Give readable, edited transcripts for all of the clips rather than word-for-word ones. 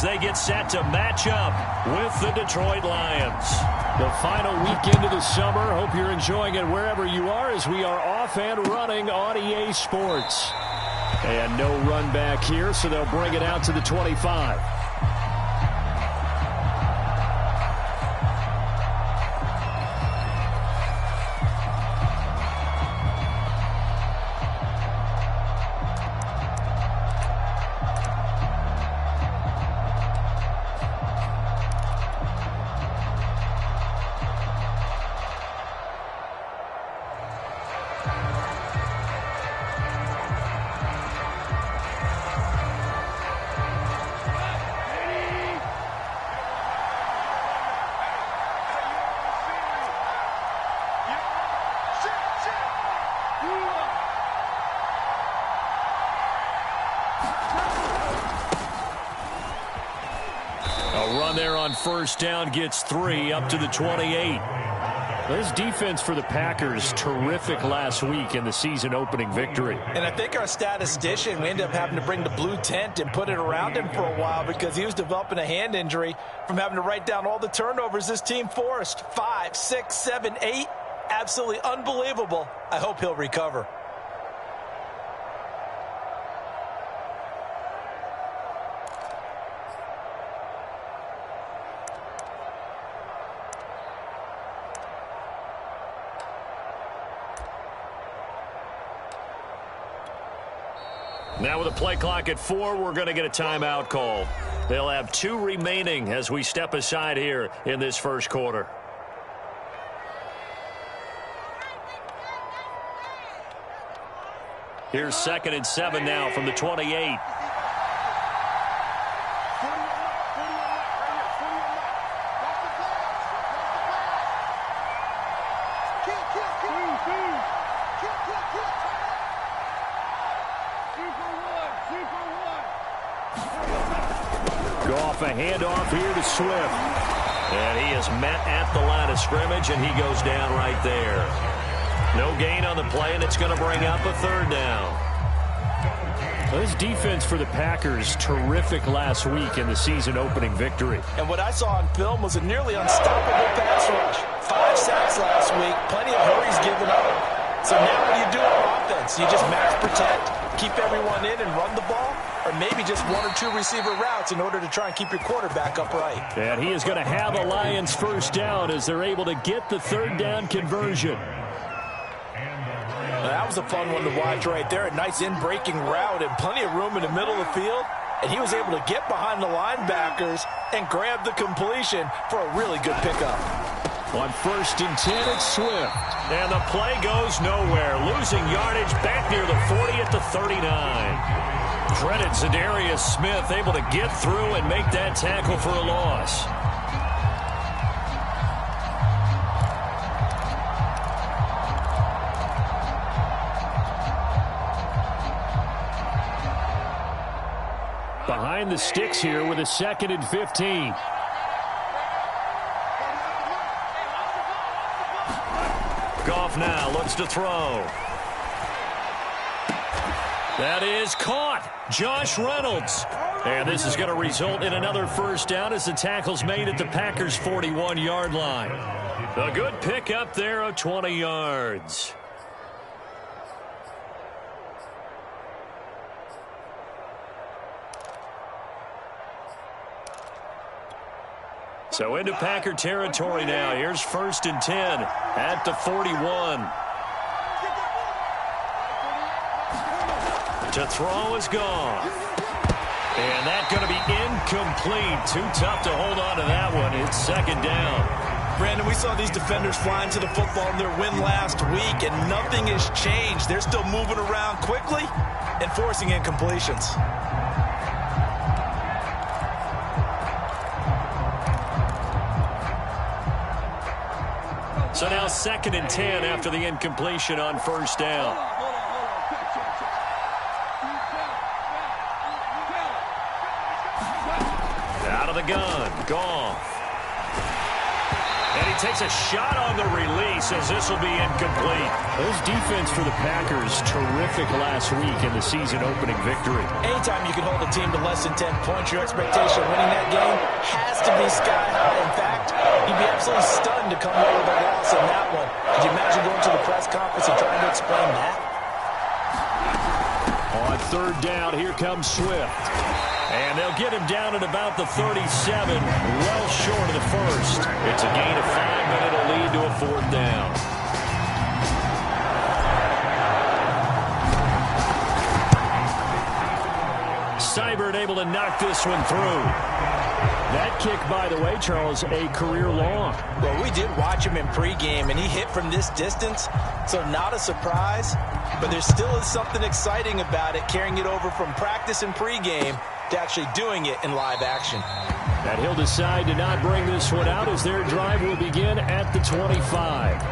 they get set to match up with the Detroit Lions. The final weekend of the summer. Hope you're enjoying it wherever you are as we are off and running on EA Sports. And no run back here, so they'll bring it out to the 25. First down gets 3 up to the 28. This defense for the Packers, terrific last week in the season opening victory. And I think our statistician, we ended up having to bring the blue tent and put it around him for a while because he was developing a hand injury from having to write down all the turnovers this team forced. 5, 6, 7, 8. Absolutely unbelievable. I hope he'll recover. Now with a play clock at 4, we're going to get a timeout call. They'll have 2 remaining as we step aside here in this first quarter. Here's 2nd and 7 now from the 28. A handoff here to Swift. And he is met at the line of scrimmage, and he goes down right there. No gain on the play, and it's going to bring up a 3rd down. This defense for the Packers, terrific last week in the season opening victory. And what I saw on film was a nearly unstoppable pass rush. 5 sacks last week, plenty of hurries given up. So now what do you do on offense? You just max protect, keep everyone in and run the ball? Or maybe just 1 or 2 receiver routes in order to try and keep your quarterback upright. And he is going to have a Lions first down as they're able to get the 3rd down conversion. That was a fun one to watch right there. A nice in-breaking route and plenty of room in the middle of the field. And he was able to get behind the linebackers and grab the completion for a really good pickup. On 1st and 10, it's Swift. And the play goes nowhere. Losing yardage back near the 40 at the 39. Credit Zadarius Smith able to get through and make that tackle for a loss. Behind the sticks here with a 2nd and 15. Goff now looks to throw. That is caught. Josh Reynolds. And this is going to result in another first down as the tackle's made at the Packers' 41-yard line. A good pickup there of 20 yards. So into Packer territory now. Here's 1st and 10 at the 41. To throw is gone. And that's going to be incomplete. Too tough to hold on to that one. It's 2nd down. Brandon, we saw these defenders flying to the football in their win last week, and nothing has changed. They're still moving around quickly and forcing incompletions. So now 2nd and 10 after the incompletion on 1st down. Out of the gun, Goff. And he takes a shot on the release as this will be incomplete. Those defense for the Packers, terrific last week in the season-opening victory. Anytime you can hold a team to less than 10 points, your expectation of winning that game has to be sky high. In fact, you'd be absolutely stunned to come away with a loss in that one. Could you imagine going to the press conference and trying to explain that? On third down, here comes Swift. And they'll get him down at about the 37, well short of the first. It's a gain of 5, but it'll lead to a fourth down. Seibert able to knock this one through. That kick, by the way, Charles, a career long. Well, we did watch him in pregame, and he hit from this distance, so not a surprise. But there still is something exciting about it, carrying it over from practice and pregame to actually doing it in live action. And he'll decide to not bring this one out as their drive will begin at the 25.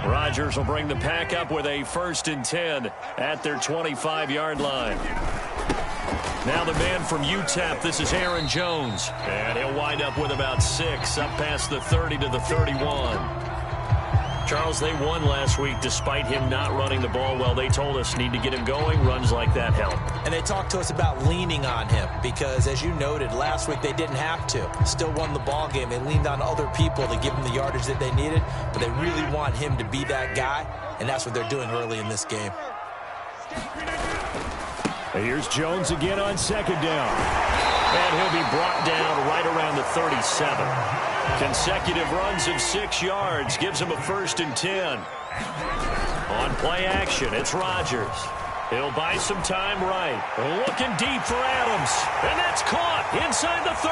Rodgers will bring the pack up with a 1st and 10 at their 25-yard line. Now the man from UTEP, this is Aaron Jones. And he'll wind up with about 6, up past the 30 to the 31. Charles, they won last week despite him not running the ball well. They told us need to get him going. Runs like that help. And they talked to us about leaning on him because, as you noted, last week they didn't have to. Still won the ball game. They leaned on other people to give them the yardage that they needed, but they really want him to be that guy, and that's what they're doing early in this game. Here's Jones again on 2nd down. And he'll be brought down right around the 37. Consecutive runs of 6 yards gives him a 1st and 10. On play action, it's Rodgers. He'll buy some time right. Looking deep for Adams. And that's caught inside the 30.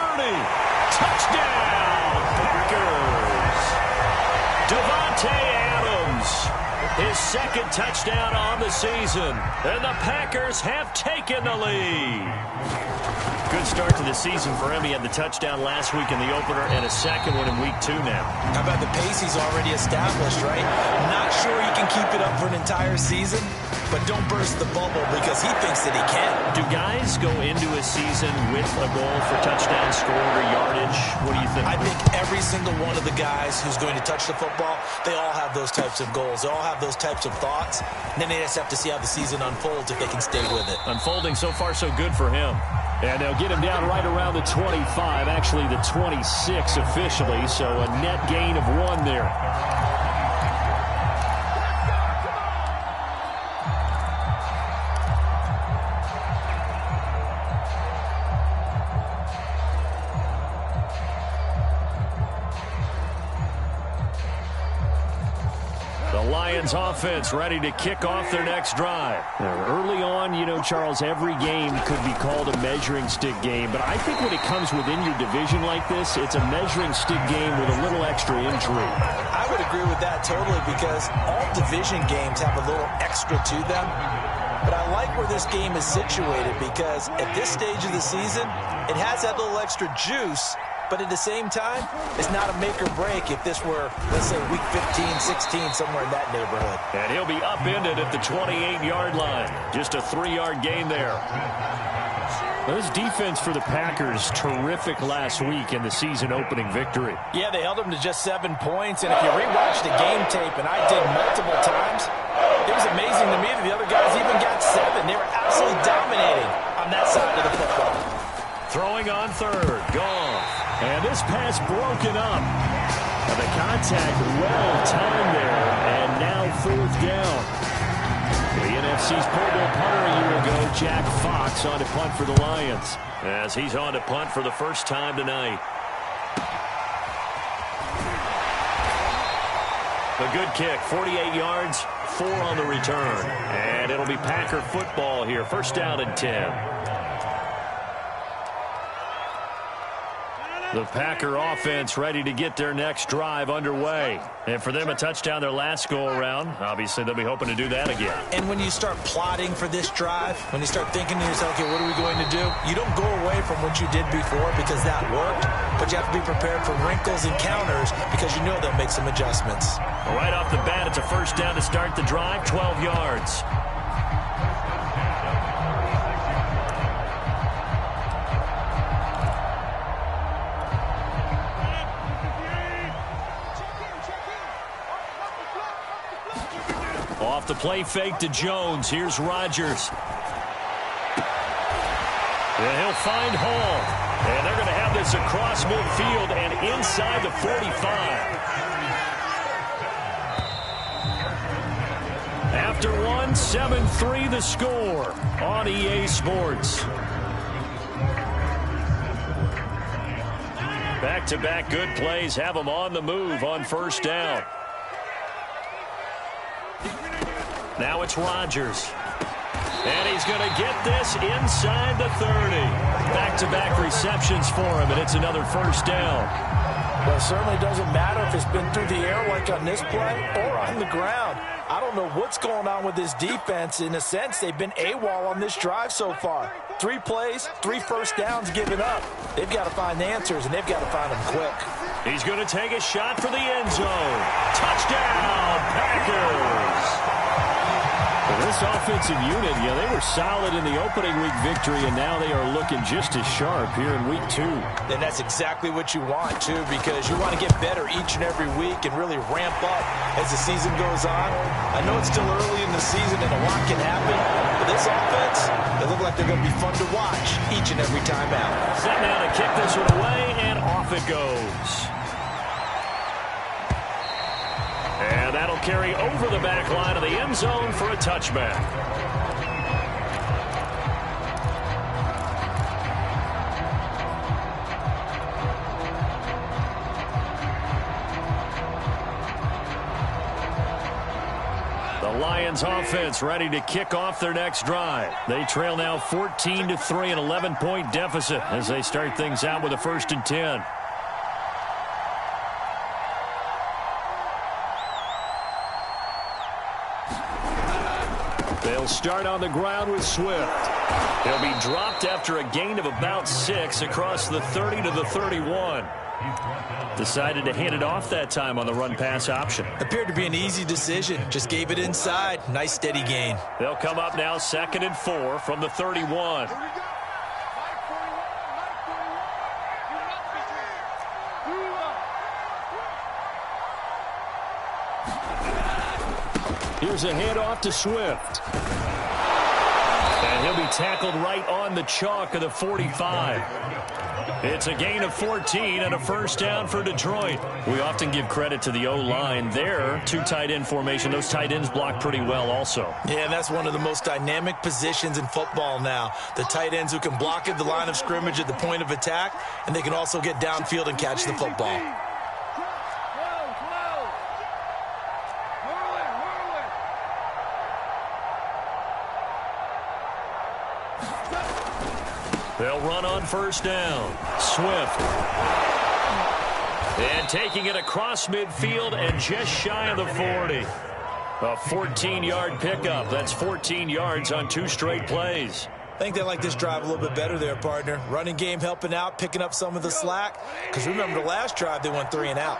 Touchdown, Packers. Devontae Adams. His 2nd touchdown on the season. And the Packers have taken the lead. Good start to the season for him. He had the touchdown last week in the opener and a 2nd one in week 2 now. How about the pace he's already established, right? Not sure he can keep it up for an entire season, but don't burst the bubble because he thinks that he can. Do guys go into a season with a goal for touchdown scored or yardage? What do you think? I think every single one of the guys who's going to touch the football, they all have those types of goals. They all have those types of thoughts. And then they just have to see how the season unfolds if they can stay with it. Unfolding so far so good for him. And they'll get him down right around the 25, actually the 26 officially, so a net gain of 1 there. Lions offense ready to kick off their next drive. Early on, you know, Charles, every game could be called a measuring stick game, but I think when it comes within your division like this, it's a measuring stick game with a little extra intrigue. I would agree with that totally because all division games have a little extra to them. But I like where this game is situated because at this stage of the season, it has that little extra juice. But at the same time, it's not a make or break if this were, let's say, week 15, 16, somewhere in that neighborhood. And he'll be upended at the 28-yard line. Just a 3-yard gain there. This defense for the Packers, terrific last week in the season-opening victory. Yeah, they held them to just 7 points. And if you rewatch the game tape, and I did multiple times, it was amazing to me that the other guys even got 7. They were absolutely dominating on that side of the football. Throwing on 3rd. Gone. And this pass broken up. And the contact well timed there. And now 4th down. The NFC's Pro Bowl punter a year ago, Jack Fox, on to punt for the Lions. As he's on to punt for the first time tonight. A good kick, 48 yards, 4 on the return. And it'll be Packer football here. 1st down and 10. The Packer offense ready to get their next drive underway. And for them, a touchdown their last go-around. Obviously, they'll be hoping to do that again. And when you start plotting for this drive, when you start thinking to yourself, okay, what are we going to do? You don't go away from what you did before because that worked, but you have to be prepared for wrinkles and counters because you know they'll make some adjustments. Right off the bat, it's a first down to start the drive, 12 yards. Off the play fake to Jones. Here's Rodgers. And he'll find Hall. And they're going to have this across midfield and inside the 45. After one, 7-3 the score on EA Sports. Back-to-back good plays have them on the move on first down. Now it's Rodgers. And he's going to get this inside the 30. Back-to-back receptions for him, and it's another first down. Well, it certainly doesn't matter if it's been through the air like on this play or on the ground. I don't know what's going on with this defense. In a sense, they've been AWOL on this drive so far. 3 plays, 3 first downs given up. They've got to find answers, and they've got to find them quick. He's going to take a shot for the end zone. Touchdown, Packers! Well, this offensive unit, they were solid in the opening week victory, and now they are looking just as sharp here in week 2. And that's exactly what you want, too, because you want to get better each and every week and really ramp up as the season goes on. I know it's still early in the season and a lot can happen, but this offense, they look like they're going to be fun to watch each and every time out. Set now to kick this one away, and off it goes. And that'll carry over the back line of the end zone for a touchback. The Lions offense ready to kick off their next drive. They trail now 14-3, an 11-point deficit as they start things out with a 1st and 10. They'll start on the ground with Swift. He'll be dropped after a gain of about 6 across the 30 to the 31. Decided to hand it off that time on the run-pass option. Appeared to be an easy decision. Just gave it inside. Nice steady gain. They'll come up now 2nd and 4 from the 31. Here's a handoff to Swift. And he'll be tackled right on the chalk of the 45. It's a gain of 14 and a first down for Detroit. We often give credit to the O-line there. 2 tight end formation. Those tight ends block pretty well also. Yeah, and that's one of the most dynamic positions in football now. The tight ends who can block at the line of scrimmage at the point of attack, and they can also get downfield and catch the football. They'll run on first down. Swift. And taking it across midfield and just shy of the 40. A 14-yard pickup. That's 14 yards on 2 straight plays. I think they like this drive a little bit better there, partner. Running game helping out, picking up some of the slack. Because remember, the last drive they went 3 and out.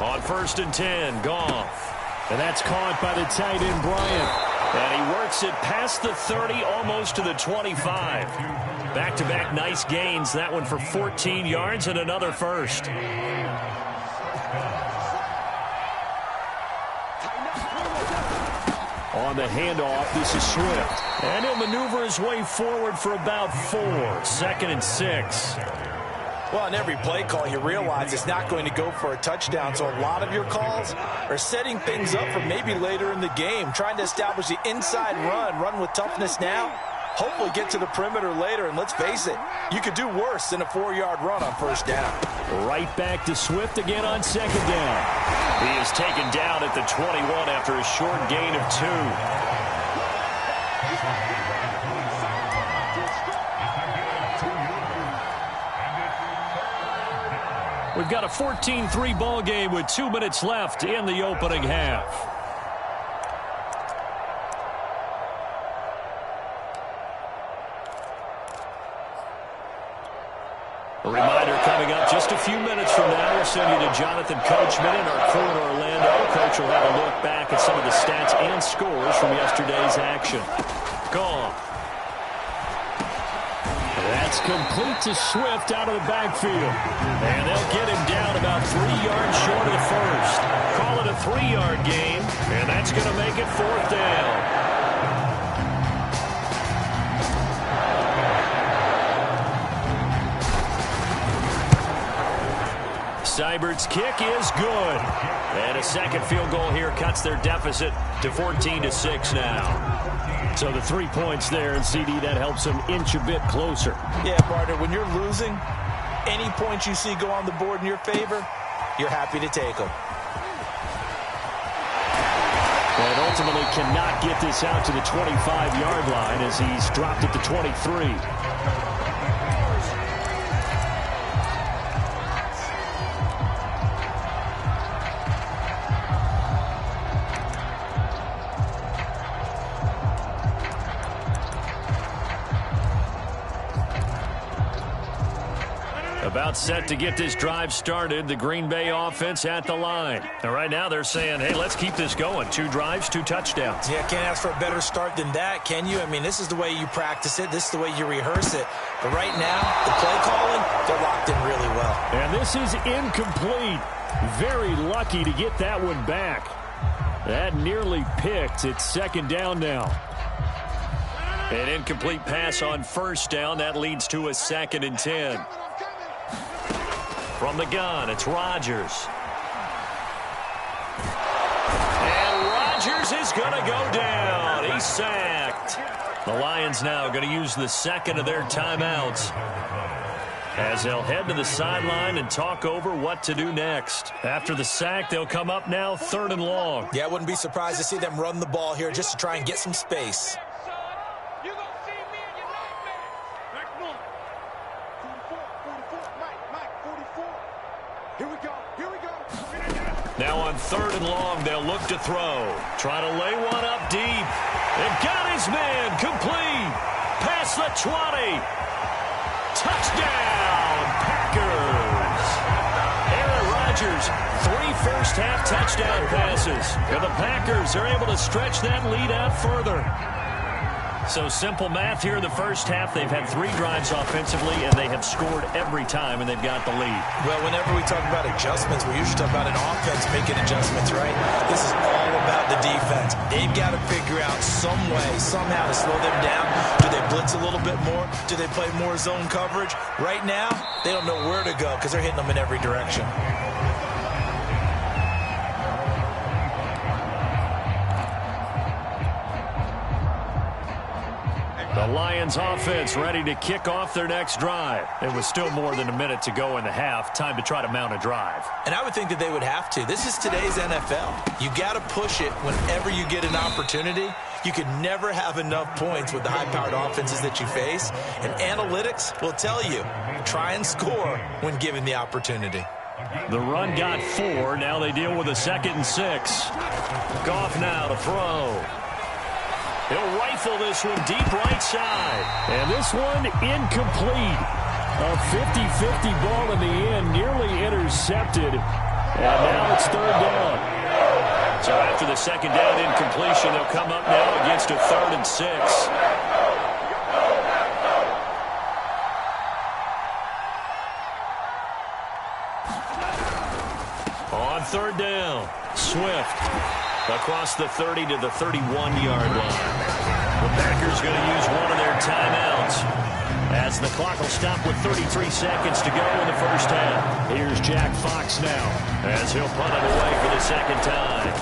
On 1st and 10, Goff. And that's caught by the tight end, Bryant. And he works it past the 30, almost to the 25. Back-to-back nice gains. That one for 14 yards and another first. On the handoff, this is Swift. And he'll maneuver his way forward for about 4. 2nd and 6. Well, on every play call, you realize it's not going to go for a touchdown. So a lot of your calls are setting things up for maybe later in the game, trying to establish the inside run with toughness now, hopefully get to the perimeter later. And let's face it, you could do worse than a 4-yard run on first down. Right back to Swift again on second down. He is taken down at the 21 after a short gain of 2. We've got a 14-3 ball game with 2 minutes left in the opening half. A reminder coming up just a few minutes from now. We'll send you to Jonathan Coachman and our crew in Orlando. Coach will have a look back at some of the stats and scores from yesterday's action. Gone. That's complete to Swift out of the backfield. And they'll get him down about 3 yards short of the first. Call it a 3-yard gain, and that's going to make it 4th down. Seibert's kick is good. And a second field goal here cuts their deficit to 14-6 now. So the 3 points there, and CD, that helps them inch a bit closer. Yeah, partner, when you're losing, any points you see go on the board in your favor, you're happy to take them. And ultimately cannot get this out to the 25-yard line as he's dropped at the 23. About set to get this drive started. The Green Bay offense at the line. And right now they're saying, hey, let's keep this going. 2 drives, 2 touchdowns. Yeah, can't ask for a better start than that, can you? I mean, this is the way you practice it. This is the way you rehearse it. But right now, the play calling, they're locked in really well. And this is incomplete. Very lucky to get that one back. That nearly picked. It's 2nd down now. An incomplete pass on first down. That leads to a 2nd and 10. From the gun, it's Rodgers. And Rodgers is going to go down. He's sacked. The Lions now going to use the 2nd of their timeouts as they'll head to the sideline and talk over what to do next. After the sack, they'll come up now 3rd and long. Yeah, I wouldn't be surprised to see them run the ball here just to try and get some space. Now on 3rd and long, they'll look to throw. Try to lay one up deep. They've got his man complete. Past the 20. Touchdown, Packers. Aaron Rodgers, 3 first-half touchdown passes. And the Packers are able to stretch that lead out further. So simple math here in the first half. They've had 3 drives offensively, and they have scored every time, and they've got the lead. Well, whenever we talk about adjustments, we usually talk about an offense making adjustments, right? This is all about the defense. They've got to figure out some way, somehow to slow them down. Do they blitz a little bit more? Do they play more zone coverage? Right now, they don't know where to go because they're hitting them in every direction. The Lions offense ready to kick off their next drive. It was still more than a minute to go in the half. Time to try to mount a drive. And I would think that they would have to. This is today's NFL. You got to push it whenever you get an opportunity. You can never have enough points with the high-powered offenses that you face. And analytics will tell you, try and score when given the opportunity. The run got 4. Now they deal with a 2nd and 6. Goff now to throw. He'll rifle this one deep right side. And this one incomplete. A 50-50 ball in the end, nearly intercepted. And now it's 3rd down. So after the 2nd down incompletion, they'll come up now against a 3rd and 6. On 3rd down, Swift across the 30 to the 31-yard line. The Packers going to use one of their timeouts as the clock will stop with 33 seconds to go in the first half. Here's Jack Fox now as he'll punt it away for the 2nd time.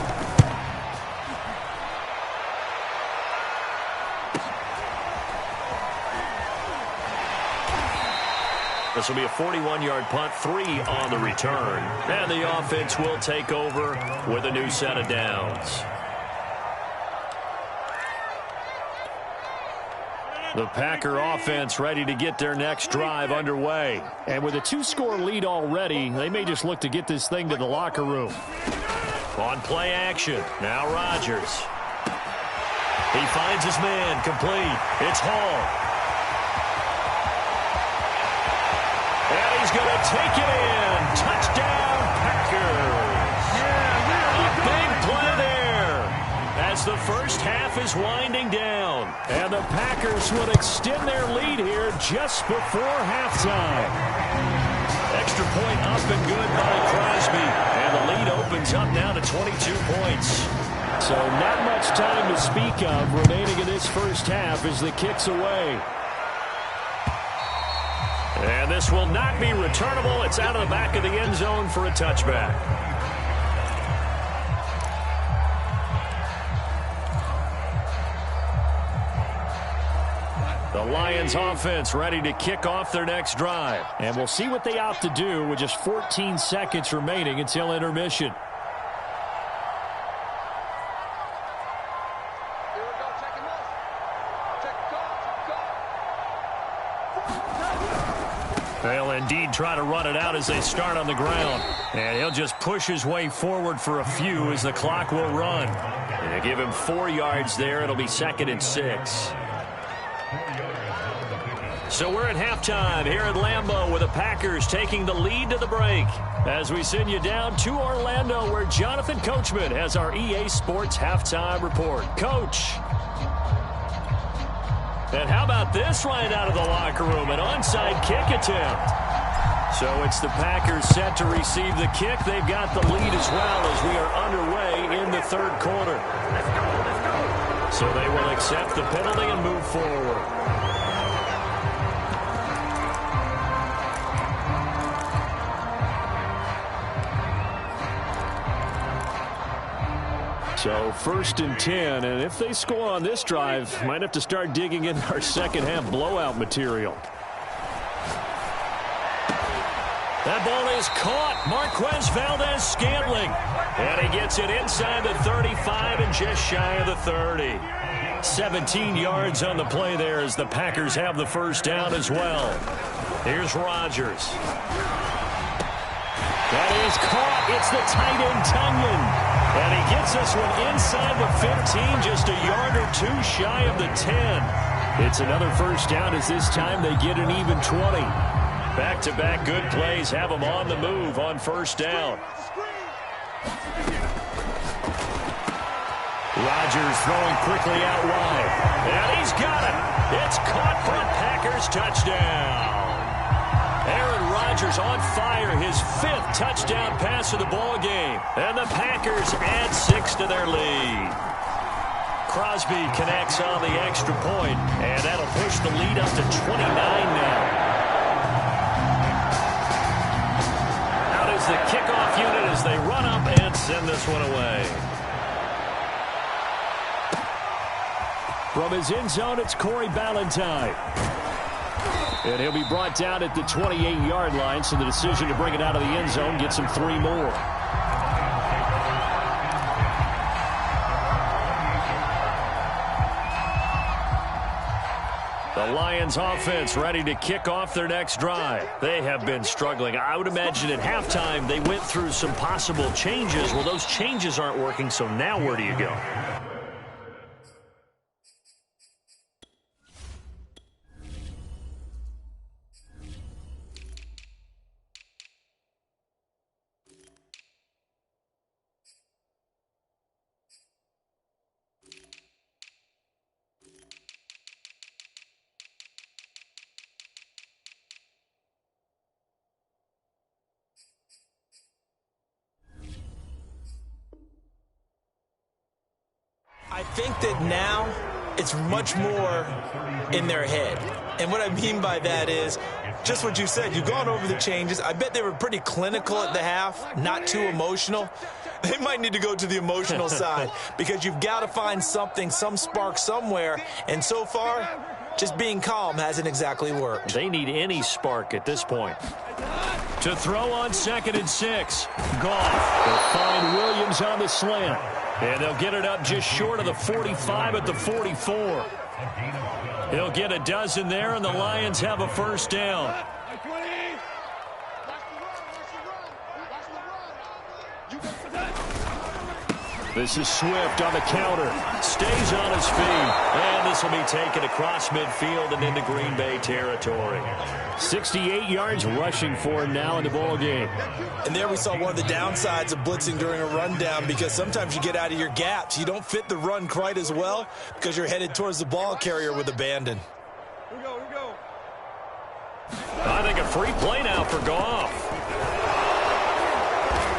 This will be a 41-yard punt, 3 on the return. And the offense will take over with a new set of downs. The Packer offense ready to get their next drive underway. And with a 2-score lead already, they may just look to get this thing to the locker room. On play action, now Rodgers. He finds his man, complete. It's Hall. And he's going to take it in. Touchdown, Packers. A big play there as the first half is winding down. And the Packers will extend their lead here just before halftime. Extra point up and good by Crosby. And the lead opens up now to 22 points. So not much time to speak of remaining in this first half as the kick's away. And this will not be returnable. It's out of the back of the end zone for a touchback. The Lions offense ready to kick off their next drive. And we'll see what they opt to do with just 14 seconds remaining until intermission. They'll indeed try to run it out as they start on the ground. And he'll just push his way forward for a few as the clock will run. And they give him 4 yards there. It'll be 2nd and 6. So we're at halftime here at Lambeau with the Packers taking the lead to the break. As we send you down to Orlando where Jonathan Coachman has our EA Sports halftime report. Coach. And how about this right out of the locker room? An onside kick attempt. So it's the Packers set to receive the kick. They've got the lead as well as we are underway in the third quarter. So they will accept the penalty and move forward. So 1st and 10, and if they score on this drive, might have to start digging in our second half blowout material. That ball is caught. Marquez Valdez-Scantling. And he gets it inside the 35 and just shy of the 30. 17 yards on the play there as the Packers have the first down as well. Here's Rodgers. That is caught. It's the tight end, Tunyon. And he gets this one inside the 15, just a yard or 2 shy of the 10. It's another first down as this time they get an even 20. Back-to-back good plays have them on the move on first down. Rodgers throwing quickly out wide. And he's got it. It's caught for a Packers touchdown. Aaron Rodgers on fire, his 5th touchdown pass of the ball game. And the Packers add 6 to their lead. Crosby connects on the extra point, and that'll push the lead up to 29 now. Out is the kickoff unit as they run up and send this one away. From his end zone, it's Corey Ballantyne. And he'll be brought down at the 28-yard line, so the decision to bring it out of the end zone gets him 3 more. The Lions offense ready to kick off their next drive. They have been struggling. I would imagine at halftime they went through some possible changes. Well, those changes aren't working, so now where do you go? I think that now it's much more in their head. And what I mean by that is just what you said. You've gone over the changes. I bet they were pretty clinical at the half, not too emotional. They might need to go to the emotional side because you've got to find something, some spark somewhere. And so far, Just being calm hasn't exactly worked. They need any spark at this point. To throw on 2nd and 6. Goff. They'll find Williams on the slant. And they'll get it up just short of the 45 at the 44. He'll get a dozen there, and the Lions have a first down. This is Swift on the counter. Stays on his feet. And this will be taken across midfield and into Green Bay territory. 68 yards rushing for him now in the ball game. And there we saw one of the downsides of blitzing during a rundown, because sometimes you get out of your gaps. You don't fit the run quite as well because you're headed towards the ball carrier with abandon. Here we go, here we go. I think a free play now for Goff.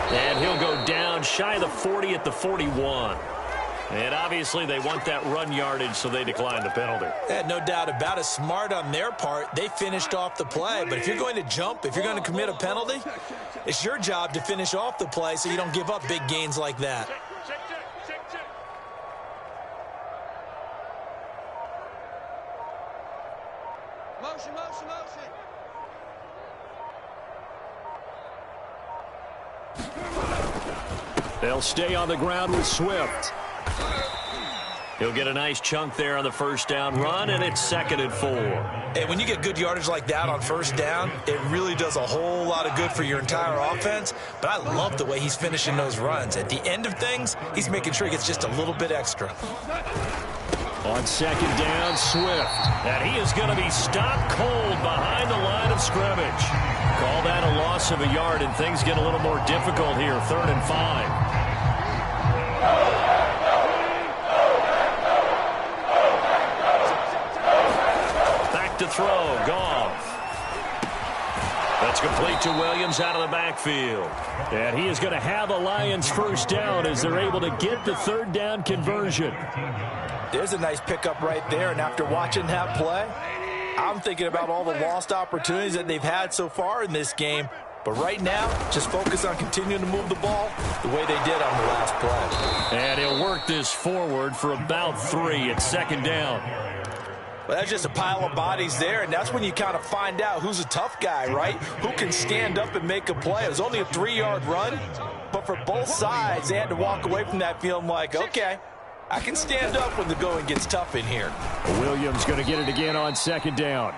And he'll go down shy of the 40 at the 41. And obviously they want that run yardage, so they decline the penalty. No doubt about it. Smart on their part. They finished off the play. But if you're going to jump, if you're going to commit a penalty, it's your job to finish off the play so you don't give up big gains like that. Motion, motion, motion. They'll stay on the ground with Swift. He'll get a nice chunk there on the first down run, and it's 2nd and 4. And when you get good yardage like that on first down, it really does a whole lot of good for your entire offense. But I love the way he's finishing those runs. At the end of things, he's making sure he gets just a little bit extra. On 2nd down, Swift. And he is going to be stopped cold behind the line of scrimmage. Call that a loss of a yard, and things get a little more difficult here. 3rd and 5. To throw, Goff. That's complete to Williams out of the backfield. And he is going to have a Lions first down as they're able to get the 3rd down conversion. There's a nice pickup right there, and after watching that play, I'm thinking about all the lost opportunities that they've had so far in this game. But right now, just focus on continuing to move the ball the way they did on the last play. And he'll work this forward for about 3 at 2nd down. Well, that's just a pile of bodies there, and that's when you kind of find out who's a tough guy, right? Who can stand up and make a play. It was only a 3-yard run, but for both sides, they had to walk away from that feeling like, okay, I can stand up when the going gets tough in here. Williams going to get it again on 2nd down.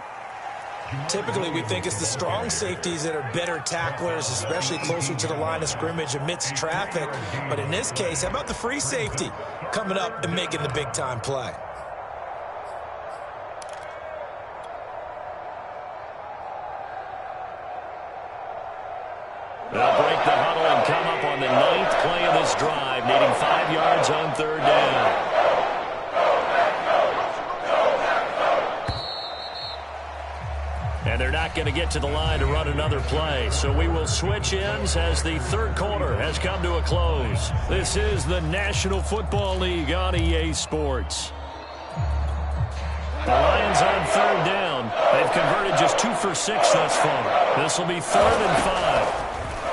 Typically, we think it's the strong safeties that are better tacklers, especially closer to the line of scrimmage amidst traffic. But in this case, how about the free safety coming up and making the big-time play? They'll break the huddle and come up on the 9th play of this drive, needing 5 yards on 3rd down. And they're not going to get to the line to run another play, so we will switch ends as the 3rd quarter has come to a close. This is the National Football League on EA Sports. The Lions on 3rd down. They've converted just 2 for 6 thus far. This will be 3rd and 5.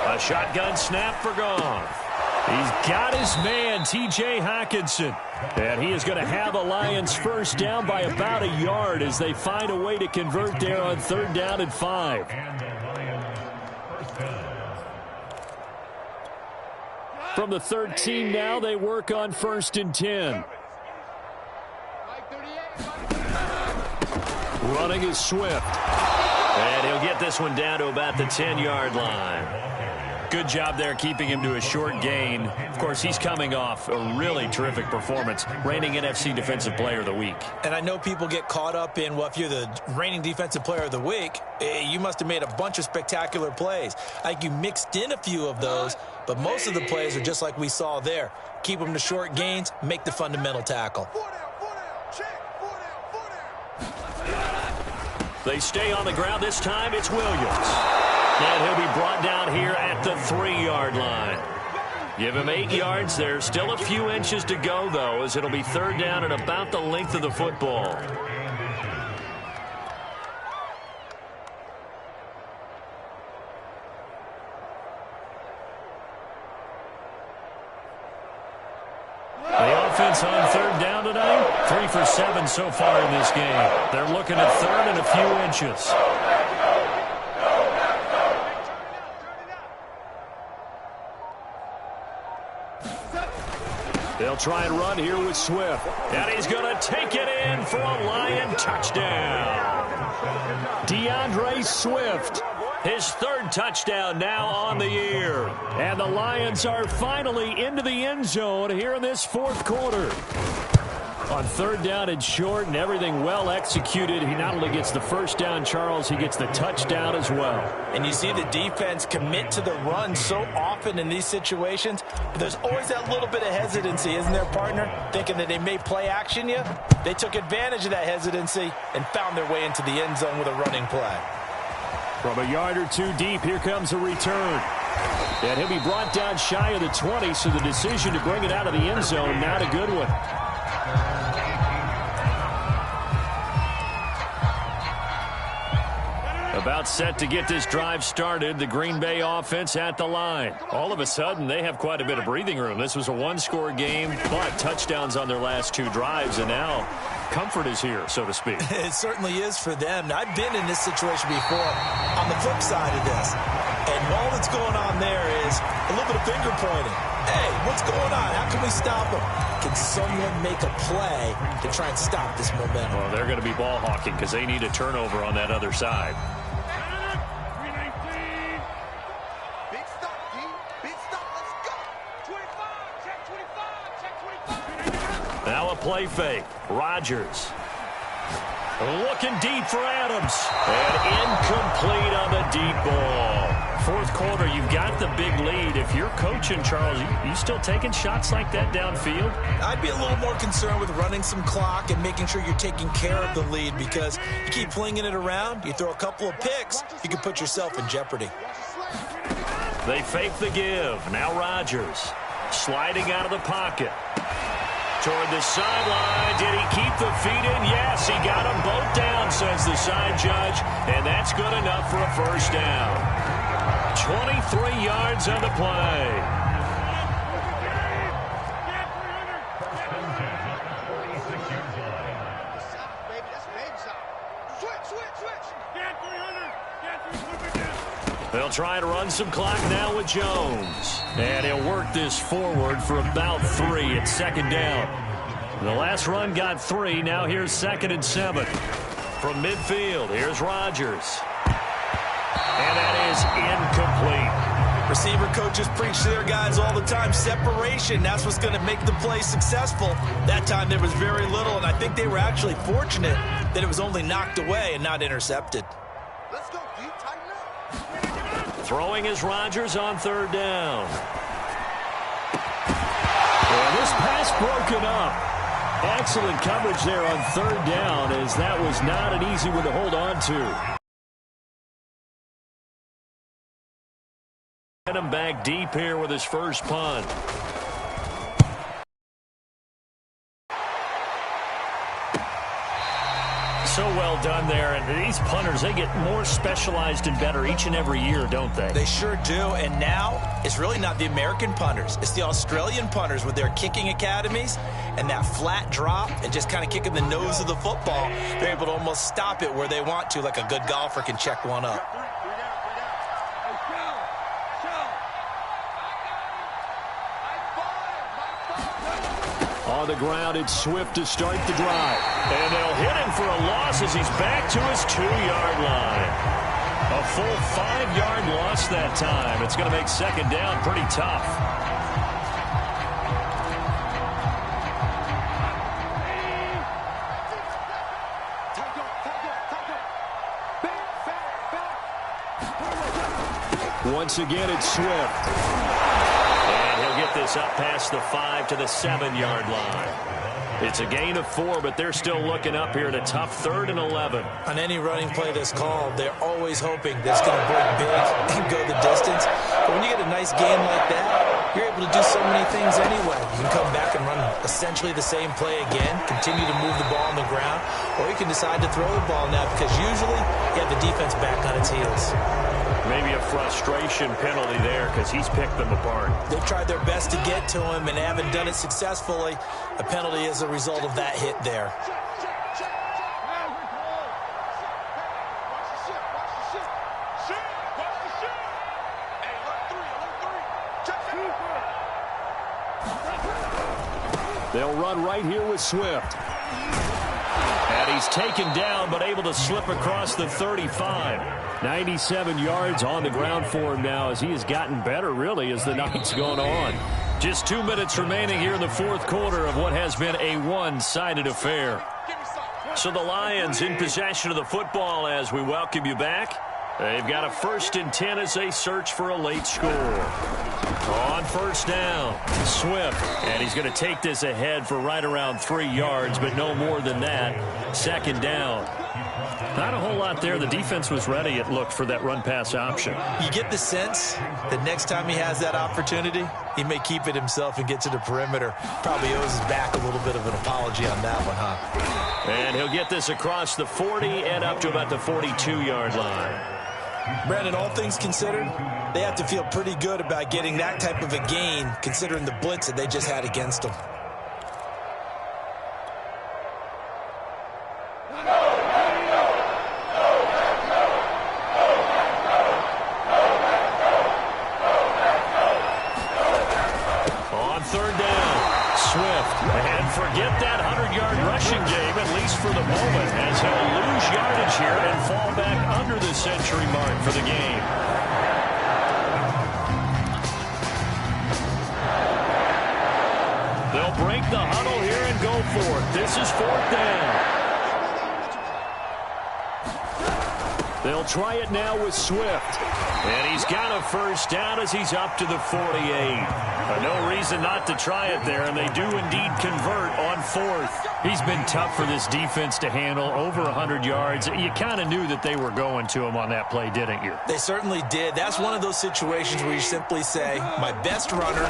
A shotgun snap for Goff. He's got his man, T.J. Hockenson. And he is going to have a Lions first down by about a yard as they find a way to convert there on 3rd down and 5. From the 13 now, they work on 1st and 10. Running is Swift. And he'll get this one down to about the 10-yard line. Good job there keeping him to a short gain. Of course, he's coming off a really terrific performance, reigning NFC Defensive Player of the Week. And I know people get caught up in, well, if you're the reigning Defensive Player of the Week, you must have made a bunch of spectacular plays. I think you mixed in a few of those, but most of the plays are just like we saw there. Keep them to short gains, make the fundamental tackle. They stay on the ground. This time it's Williams. And he'll be brought down here at the 3-yard line. Give him 8 yards. There's still a few inches to go, though, as it'll be 3rd down and about the length of the football. The offense on 3rd down tonight, 3 for 7 so far in this game. They're looking at third and a few inches. They'll try and run here with Swift. And he's going to take it in for a Lion touchdown. DeAndre Swift, his third touchdown now on the year. And the Lions are finally into the end zone here in this fourth quarter. On third down and short and everything well executed, he not only gets the first down, Charles, he gets the touchdown as well. And you see the defense commit to the run so often in these situations, but there's always that little bit of hesitancy, isn't there, partner? Thinking that they may play action you. They took advantage of that hesitancy and found their way into the end zone with a running play. From a yard or two deep, here comes a return. And he'll be brought down shy of the 20, so the decision to bring it out of the end zone, not a good one. About set to get this drive started, the Green Bay offense at the line. All of a sudden, they have quite a bit of breathing room. This was a one-score game, but touchdowns on their last two drives, and now comfort is here, so to speak. It certainly is for them. Now, I've been in this situation before on the flip side of this, and all that's going on there is a little bit of finger pointing. Hey, what's going on? How can we stop them? Can someone make a play to try and stop this momentum? Well, they're going to be ball hawking because they need a turnover on that other side. Now a play fake. Rodgers. Looking deep for Adams. And incomplete on the deep ball. Fourth quarter, you've got the big lead. If you're coaching, Charles, you still taking shots like that downfield? I'd be a little more concerned with running some clock and making sure you're taking care of the lead, because you keep flinging it around, you throw a couple of picks, you can put yourself in jeopardy. They fake the give. Now Rodgers sliding out of the pocket. Toward the sideline. Did he keep the feet in? Yes, he got them both down, says the side judge. And that's good enough for a first down. 23 yards on the play. They'll try to run some clock now with Jones. And he'll work this forward for about 3 at second down. The last run got 3. Now here's 2nd and 7. From midfield, here's Rodgers. And that is incomplete. Receiver coaches preach to their guys all the time. Separation, that's what's going to make the play successful. That time there was very little, and I think they were actually fortunate that it was only knocked away and not intercepted. Let's go, D. Tighten up. Throwing is Rodgers on third down. And this pass broken up. Excellent coverage there on third down, as that was not an easy one to hold on to. Get him back deep here with his first punt. So well done there, and these punters, they get more specialized and better each and every year, don't they? They sure do, and now it's really not the American punters. It's the Australian punters with their kicking academies and that flat drop and just kind of kicking the nose of the football. They're able to almost stop it where they want to, like a good golfer can check one up. On the ground, it's Swift to start the drive. And they'll hit him for a loss as he's back to his 2-yard line. A full 5-yard loss that time. It's going to make second down pretty tough. Once again, it's Swift. Get this up past the 5 to the 7-yard line. It's a gain of 4, but they're still looking up here at a tough 3rd and 11. On any running play that's called, they're always hoping that it's going to break big and go the distance. But when you get a nice game like that, you're able to do so many things anyway. You can come back and run essentially the same play again, continue to move the ball on the ground, or you can decide to throw the ball now, because usually you have the defense back on its heels. Maybe a frustration penalty there because he's picked them apart. They've tried their best to get to him and haven't done it successfully. A penalty is a result of that hit there. They'll run right here with Swift. And he's taken down, but able to slip across the 35. 97 yards on the ground for him now as he has gotten better, really, as the night's gone on. Just 2 minutes remaining here in the fourth quarter of what has been a one-sided affair. So the Lions in possession of the football as we welcome you back. They've got a 1st and 10 as they search for a late score. On first down, Swift, and he's going to take this ahead for right around 3 yards, but no more than that. 2nd down. Not a whole lot there. The defense was ready, it looked, for that run-pass option. You get the sense that next time he has that opportunity, he may keep it himself and get to the perimeter. Probably owes his back a little bit of an apology on that one, huh? And he'll get this across the 40 and up to about the 42-yard line. Brandon, all things considered, they have to feel pretty good about getting that type of a gain, considering the blitz that they just had against them. On 3rd down, Swift. And forget that 100-yard rushing game, at least for the moment, as he'll lose yardage here and fall back under the century mark for the game. They'll break the huddle here and go for it. This is 4th down. They'll try it now with Swift. And he's got a 1st down as he's up to the 48. No reason not to try it there, and they do indeed convert on 4th. He's been tough for this defense to handle, over 100 yards. You kind of knew that they were going to him on that play, didn't you? They certainly did. That's one of those situations where you simply say, my best runner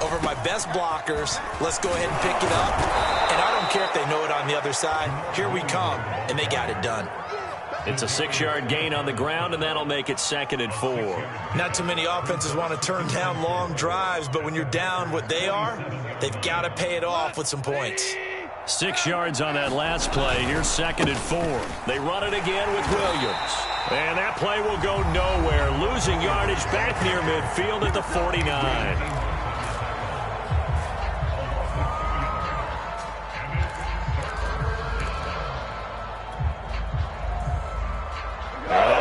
over my best blockers. Let's go ahead and pick it up. And I don't care if they know it on the other side. Here we come, and they got it done. It's a 6-yard gain on the ground, and that'll make it 2nd and 4. Not too many offenses want to turn down long drives, but when you're down what they are, they've got to pay it off with some points. 6 yards on that last play. Here's 2nd and 4. They run it again with Williams. And that play will go nowhere. Losing yardage back near midfield at the 49.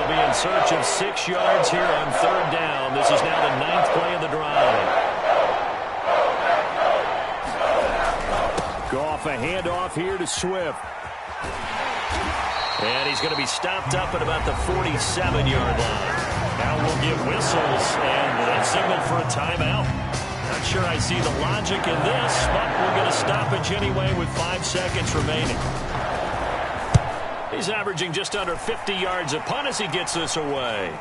In search of 6 yards here on 3rd down. This is now the 9th play of the drive. Goff a handoff here to Swift. And he's going to be stopped up at about the 47-yard line. Now we'll give whistles and a signal for a timeout. Not sure I see the logic in this, but we'll get a stoppage anyway with 5 seconds remaining. He's averaging just under 50 yards a punt as he gets this away.